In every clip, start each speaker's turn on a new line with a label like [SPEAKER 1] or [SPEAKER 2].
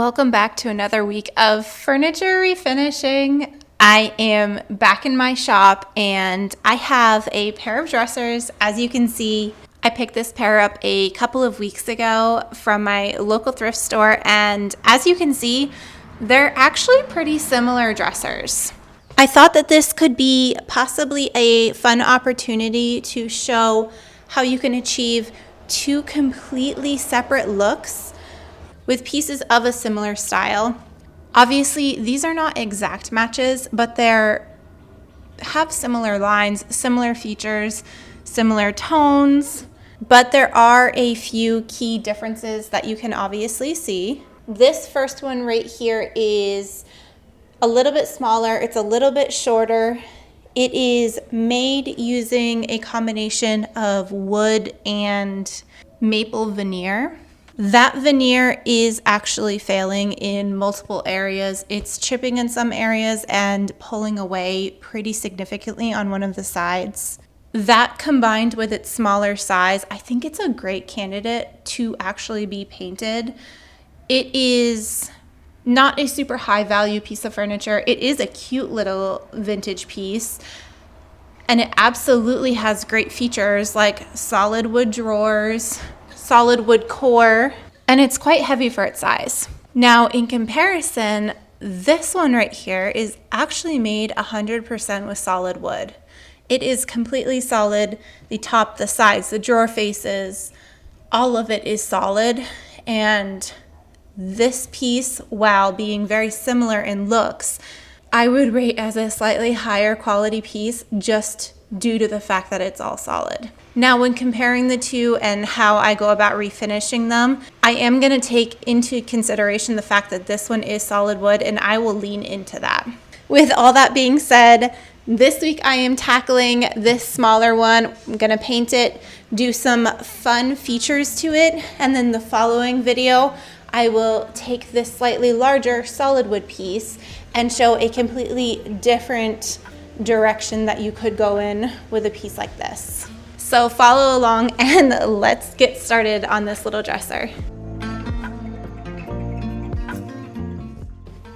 [SPEAKER 1] Welcome back to another week of furniture refinishing. I am back in my shop and I have a pair of dressers. As you can see, I picked this pair up a couple of weeks ago from my local thrift store, and as you can see, they're actually pretty similar dressers. I thought that this could be possibly a fun opportunity to show how you can achieve two completely separate looks with pieces of a similar style. Obviously, these are not exact matches, but they have similar lines, similar features, similar tones, but there are a few key differences that you can obviously see. This first one right here is a little bit smaller, it's a little bit shorter. It is made using a combination of wood and maple veneer. That veneer is actually failing in multiple areas. It's chipping in some areas and pulling away pretty significantly on one of the sides. That combined with its smaller size, I think it's a great candidate to actually be painted. It is not a super high value piece of furniture. It is a cute little vintage piece, and it absolutely has great features like solid wood drawers, solid wood core, and it's quite heavy for its size. Now, in comparison, this one right here is actually made 100% with solid wood. It is completely solid. The top, the sides, the drawer faces, all of it is solid. And this piece, while being very similar in looks, I would rate as a slightly higher quality piece just due to the fact that it's all solid. Now, when comparing the two and how I go about refinishing them, I am going to take into consideration the fact that this one is solid wood, and I will lean into that. With all that being said, this week I am tackling this smaller one. I'm going to paint it, do some fun features to it, and then the following video I will take this slightly larger solid wood piece and show a completely different direction that you could go in with a piece like this. So follow along and let's get started on this little dresser.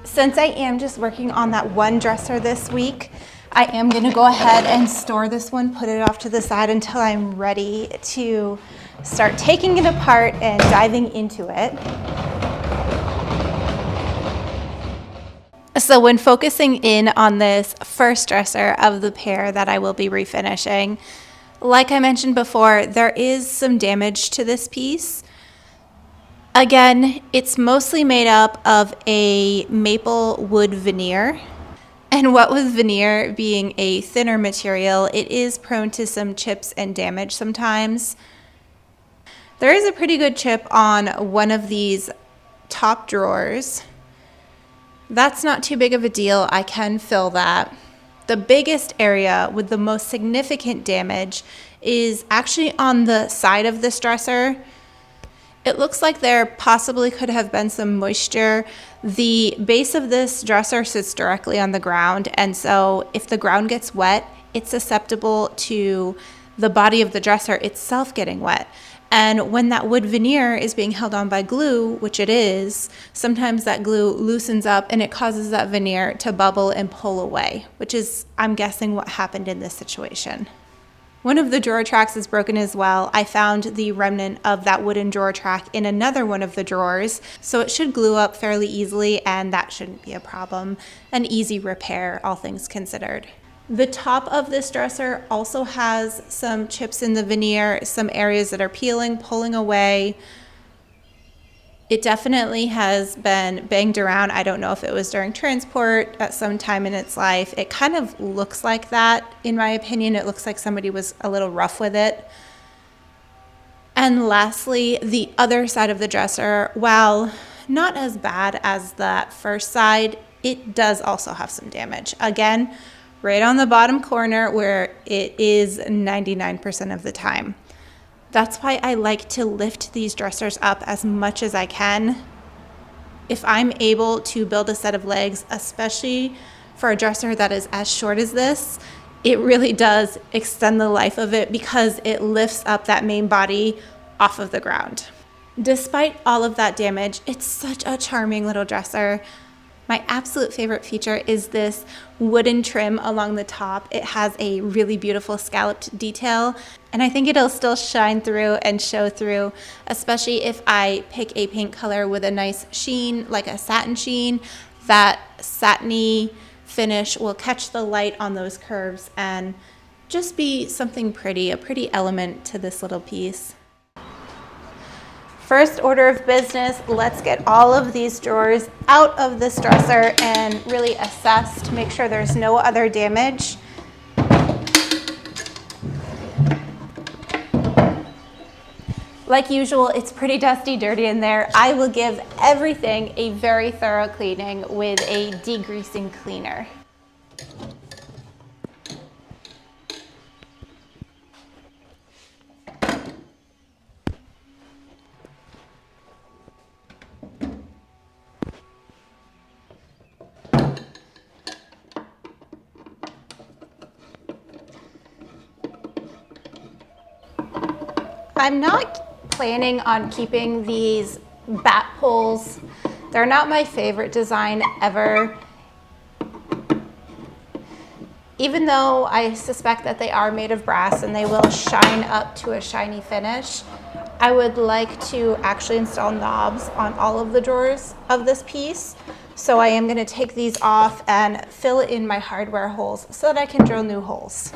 [SPEAKER 1] Since I am just working on that one dresser this week, I am going to go ahead and store this one, put it off to the side until I'm ready to start taking it apart and diving into it. So when focusing in on this first dresser of the pair that I will be refinishing, like I mentioned before, there is some damage to this piece. Again, it's mostly made up of a maple wood veneer. And what with veneer being a thinner material, it is prone to some chips and damage sometimes. There is a pretty good chip on one of these top drawers. That's not too big of a deal. I can fill that. The biggest area with the most significant damage is actually on the side of this dresser. It looks like there possibly could have been some moisture. The base of this dresser sits directly on the ground, and so if the ground gets wet, it's susceptible to the body of the dresser itself getting wet. And when that wood veneer is being held on by glue, which it is, sometimes that glue loosens up and it causes that veneer to bubble and pull away, which is, I'm guessing, what happened in this situation. One of the drawer tracks is broken as well. I found the remnant of that wooden drawer track in another one of the drawers, so it should glue up fairly easily, and that shouldn't be a problem. An easy repair, all things considered. The top of this dresser also has some chips in the veneer, some areas that are peeling, pulling away. It definitely has been banged around. I don't know if it was during transport at some time in its life. It kind of looks like that, in my opinion. It looks like somebody was a little rough with it. And lastly, the other side of the dresser, while not as bad as that first side, it does also have some damage. Again, right on the bottom corner where it is 99% of the time. That's why I like to lift these dressers up as much as I can. If I'm able to build a set of legs, especially for a dresser that is as short as this, it really does extend the life of it because it lifts up that main body off of the ground. Despite all of that damage, it's such a charming little dresser. My absolute favorite feature is this wooden trim along the top. It has a really beautiful scalloped detail, and I think it'll still shine through and show through, especially if I pick a paint color with a nice sheen, like a satin sheen. That satiny finish will catch the light on those curves and just be something pretty, a pretty element to this little piece. First order of business, let's get all of these drawers out of this dresser and really assess to make sure there's no other damage. Like usual, it's pretty dusty, dirty in there. I will give everything a very thorough cleaning with a degreasing cleaner. I'm not planning on keeping these bat poles. They're not my favorite design ever. Even though I suspect that they are made of brass and they will shine up to a shiny finish, I would like to actually install knobs on all of the drawers of this piece. So I am going to take these off and fill in my hardware holes so that I can drill new holes.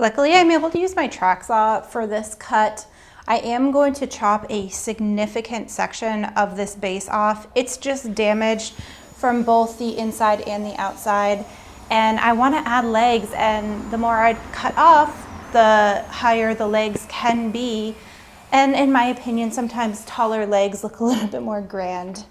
[SPEAKER 1] Luckily, I'm able to use my track saw for this cut. I am going to chop a significant section of this base off. It's just damaged from both the inside and the outside. And I want to add legs, and the more I cut off, the higher the legs can be. And in my opinion, sometimes taller legs look a little bit more grand.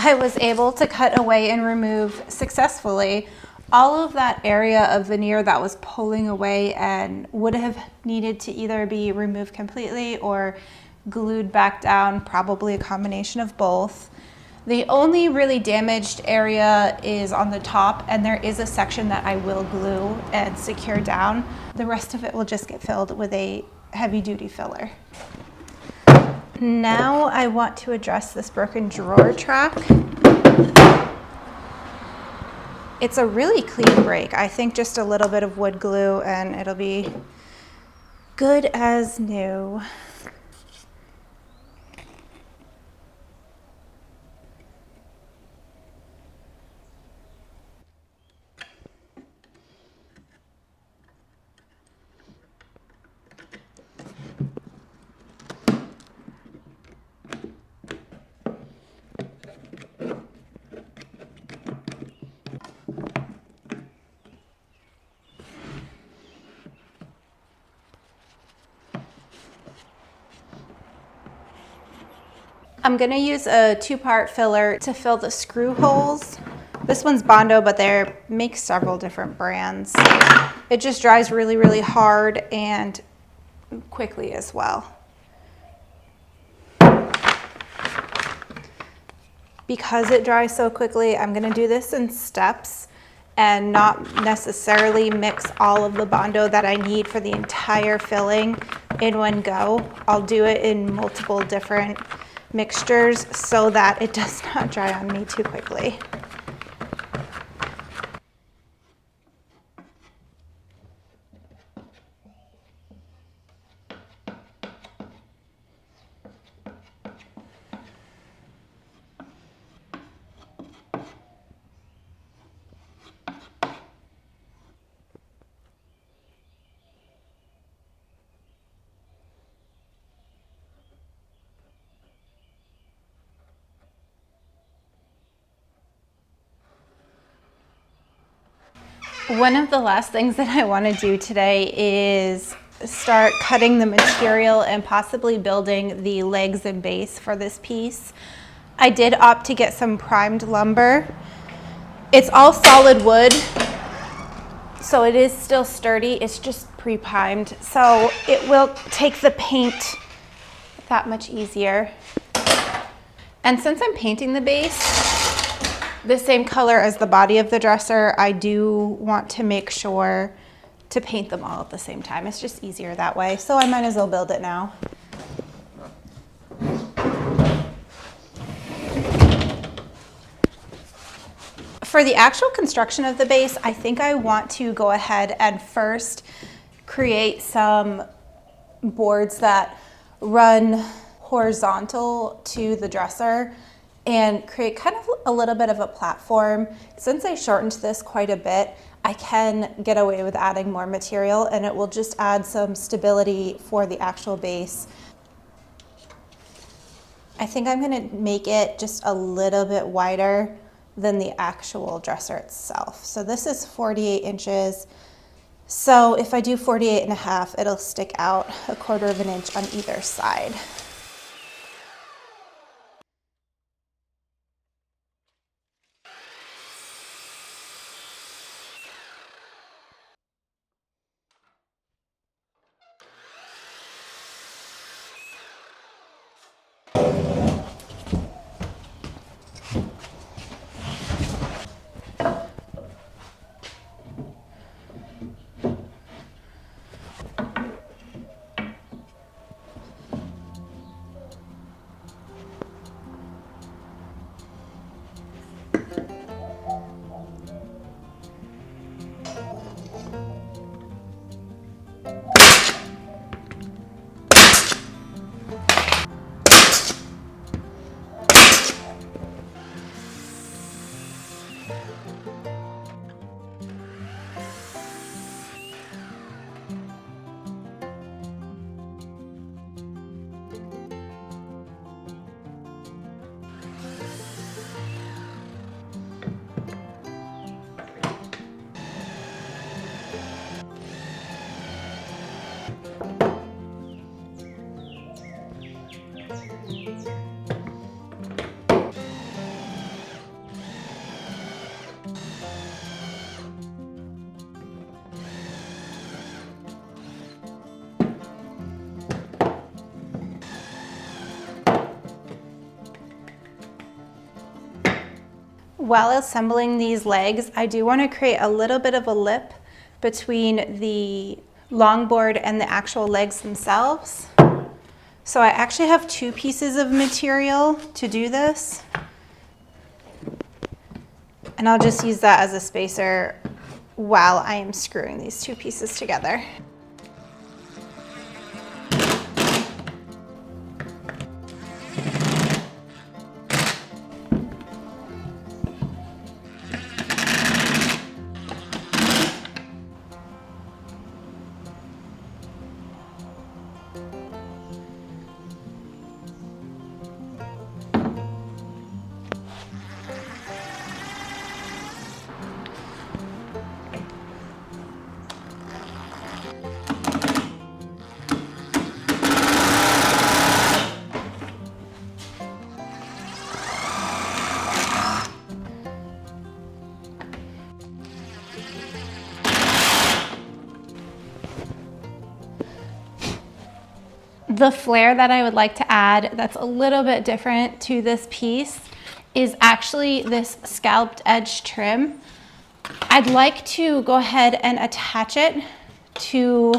[SPEAKER 1] I was able to cut away and remove successfully all of that area of veneer that was pulling away and would have needed to either be removed completely or glued back down, probably a combination of both. The only really damaged area is on the top, and there is a section that I will glue and secure down. The rest of it will just get filled with a heavy-duty filler. Now I want to address this broken drawer track. It's a really clean break. I think just a little bit of wood glue and it'll be good as new. I'm gonna use a 2-part filler to fill the screw holes. This one's Bondo, but they make several different brands. It just dries really, really hard and quickly as well. Because it dries so quickly, I'm gonna do this in steps and not necessarily mix all of the Bondo that I need for the entire filling in one go. I'll do it in multiple different mixtures so that it does not dry on me too quickly. One of the last things that I want to do today is start cutting the material and possibly building the legs and base for this piece. I did opt to get some primed lumber. It's all solid wood, so it is still sturdy. It's just pre-primed, so it will take the paint that much easier. And since I'm painting the base the same color as the body of the dresser, I do want to make sure to paint them all at the same time. It's just easier that way, so I might as well build it now. For the actual construction of the base, I think I want to go ahead and first create some boards that run horizontal to the dresser and create kind of a little bit of a platform. Since I shortened this quite a bit, I can get away with adding more material and it will just add some stability for the actual base. I think I'm gonna make it just a little bit wider than the actual dresser itself. So this is 48 inches. So if I do 48.5, it'll stick out 1/4 of an inch on either side. While assembling these legs, I do want to create a little bit of a lip between the longboard and the actual legs themselves. So I actually have 2 pieces of material to do this. And I'll just use that as a spacer while I am screwing these 2 pieces together. The flare that I would like to add that's a little bit different to this piece is actually this scalloped edge trim. I'd like to go ahead and attach it to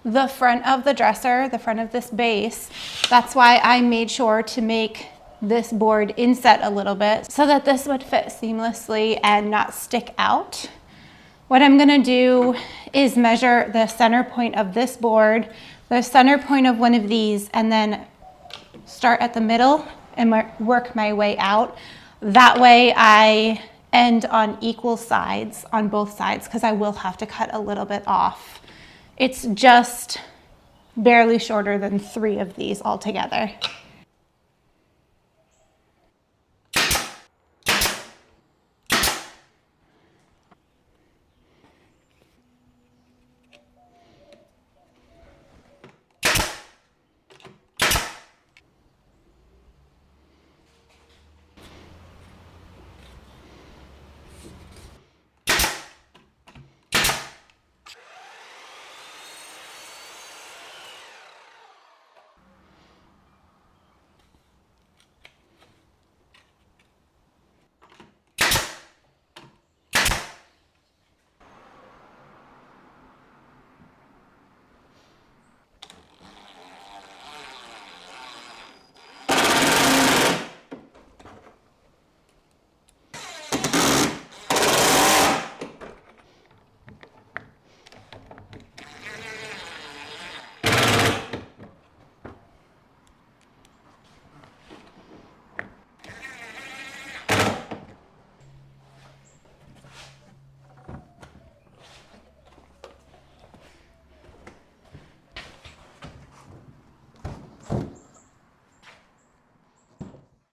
[SPEAKER 1] the front of the dresser, the front of this base. That's why I made sure to make this board inset a little bit so that this would fit seamlessly and not stick out. What I'm gonna do is measure the center point of this board, the center point of one of these, and then start at the middle and work my way out. That way I end on equal sides on both sides, because I will have to cut a little bit off. It's just barely shorter than 3 of these altogether.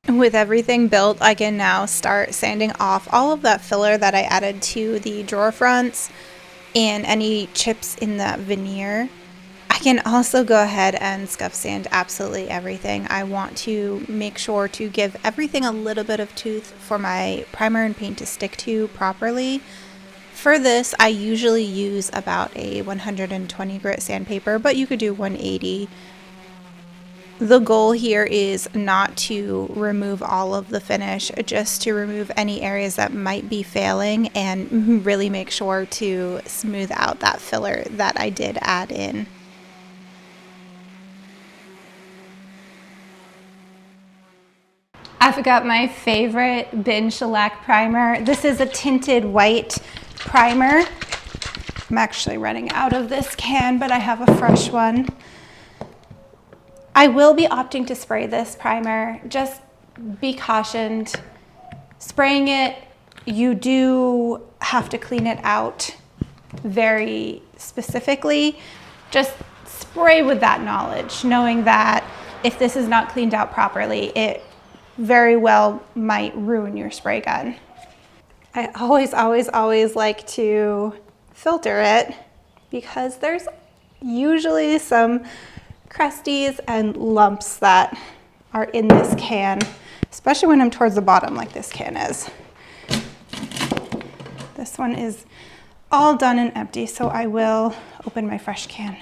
[SPEAKER 1] With everything built, I can now start sanding off all of that filler that I added to the drawer fronts and any chips in that veneer. I can also go ahead and scuff sand absolutely everything. I want to make sure to give everything a little bit of tooth for my primer and paint to stick to properly. For this, I usually use about a 120 grit sandpaper, but you could do 180. The goal here is not to remove all of the finish, just to remove any areas that might be failing and really make sure to smooth out that filler that I did add in. I've got my favorite bin shellac primer. This is a tinted white primer. I'm actually running out of this can, but I have a fresh one. I will be opting to spray this primer. Just be cautioned. Spraying it, you do have to clean it out very specifically. Just spray with that knowledge, knowing that if this is not cleaned out properly, it very well might ruin your spray gun. I always like to filter it because there's usually some crusties and lumps that are in this can, especially when I'm towards the bottom like this can is. This one is all done and empty, so I will open my fresh can.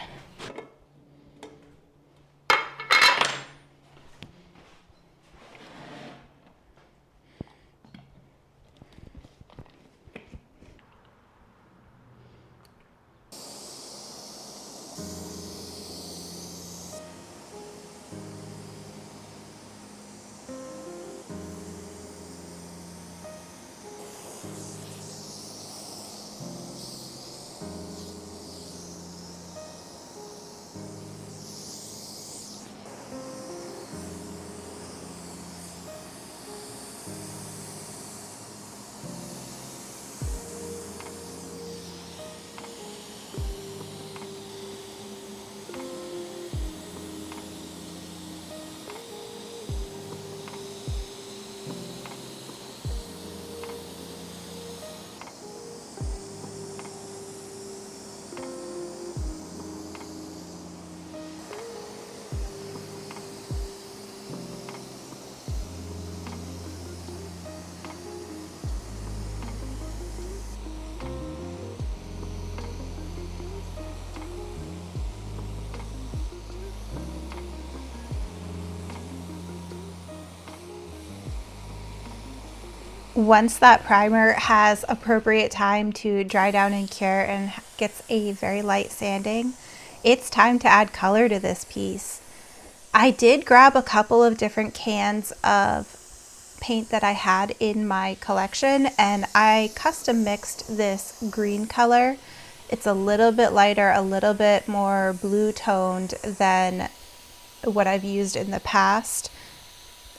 [SPEAKER 1] Once that primer has appropriate time to dry down and cure and gets a very light sanding, it's time to add color to this piece. I did grab a couple of different cans of paint that I had in my collection, and I custom mixed this green color. It's a little bit lighter, a little bit more blue toned than what I've used in the past.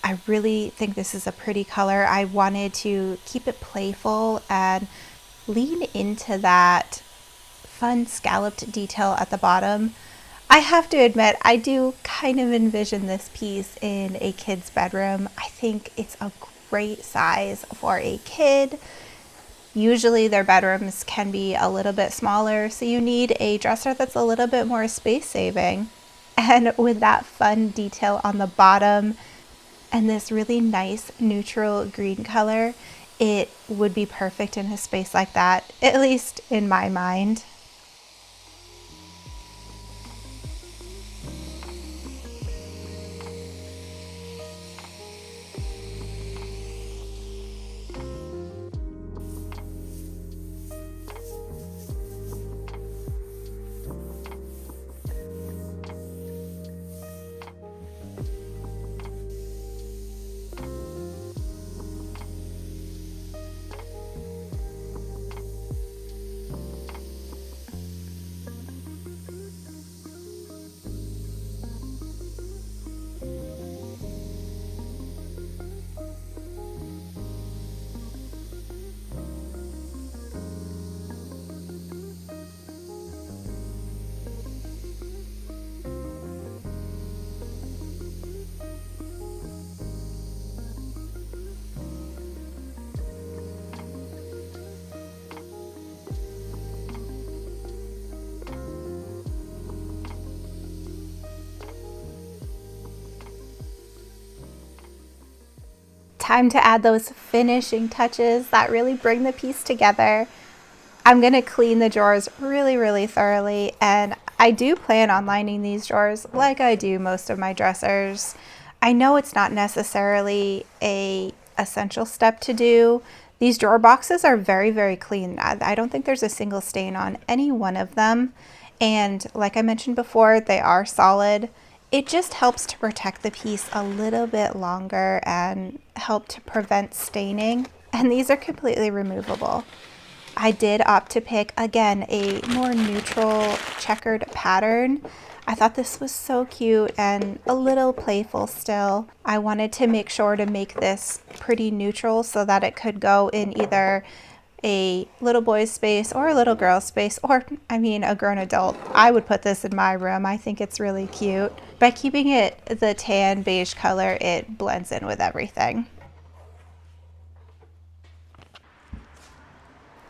[SPEAKER 1] I really think this is a pretty color. I wanted to keep it playful and lean into that fun scalloped detail at the bottom. I have to admit, I do kind of envision this piece in a kid's bedroom. I think it's a great size for a kid. Usually their bedrooms can be a little bit smaller, so you need a dresser that's a little bit more space saving. And with that fun detail on the bottom and this really nice neutral green color, it would be perfect in a space like that, at least in my mind. Time to add those finishing touches that really bring the piece together. I'm going to clean the drawers really thoroughly, and I do plan on lining these drawers like I do most of my dressers. I know it's not necessarily a essential step to do. These drawer boxes are very clean. I don't think there's a single stain on any one of them. And like I mentioned before, they are solid. It just helps to protect the piece a little bit longer and help to prevent staining. And these are completely removable. I did opt to pick, again, a more neutral checkered pattern. I thought this was so cute and a little playful still. I wanted to make sure to make this pretty neutral so that it could go in either a little boy's space or a little girl's space, or I mean a grown adult. I would put this in my room. I think it's really cute. By keeping it the tan beige color, it blends in with everything.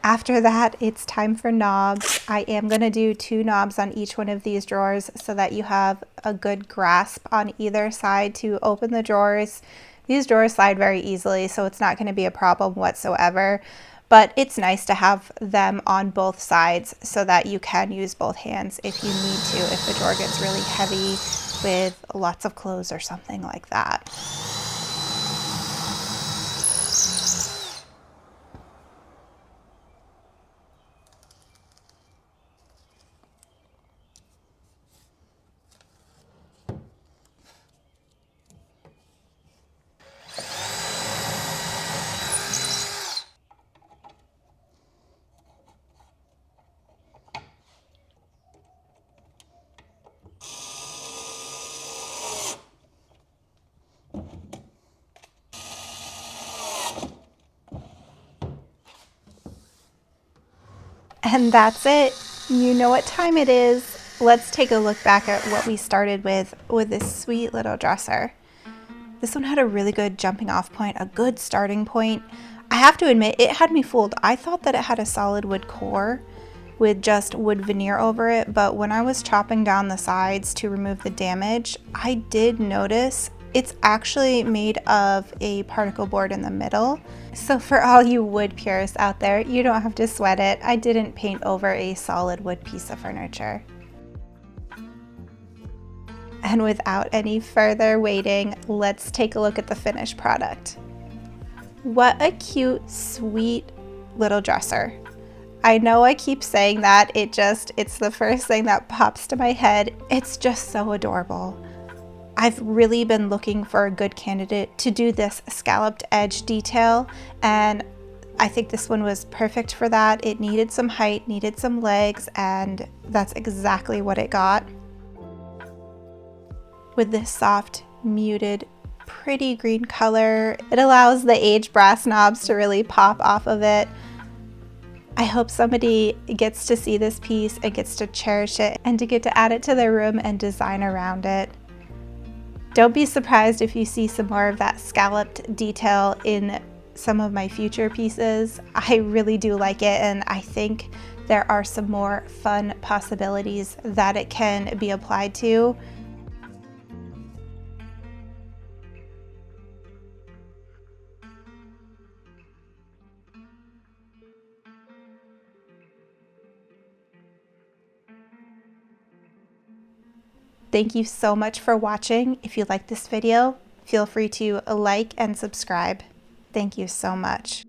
[SPEAKER 1] After that, it's time for knobs. I am going to do 2 knobs on each one of these drawers so that you have a good grasp on either side to open the drawers. These drawers slide very easily, so it's not going to be a problem whatsoever. But it's nice to have them on both sides so that you can use both hands if you need to, if the drawer gets really heavy with lots of clothes or something like that. And that's it. You know what time it is. Let's take a look back at what we started with this sweet little dresser. This one had a really good jumping off point, a good starting point. I have to admit, it had me fooled. I thought that it had a solid wood core with just wood veneer over it, but when I was chopping down the sides to remove the damage, I did notice it's actually made of a particle board in the middle. So for all you wood purists out there, you don't have to sweat it. I didn't paint over a solid wood piece of furniture. And without any further waiting, let's take a look at the finished product. What a cute, sweet little dresser. I know I keep saying that, it's the first thing that pops to my head. It's just so adorable. I've really been looking for a good candidate to do this scalloped edge detail, and I think this one was perfect for that. It needed some height, needed some legs, and that's exactly what it got. With this soft, muted, pretty green color, it allows the aged brass knobs to really pop off of it. I hope somebody gets to see this piece and gets to cherish it and to get to add it to their room and design around it. Don't be surprised if you see some more of that scalloped detail in some of my future pieces. I really do like it, and I think there are some more fun possibilities that it can be applied to. Thank you so much for watching. If you like this video, feel free to like and subscribe. Thank you so much.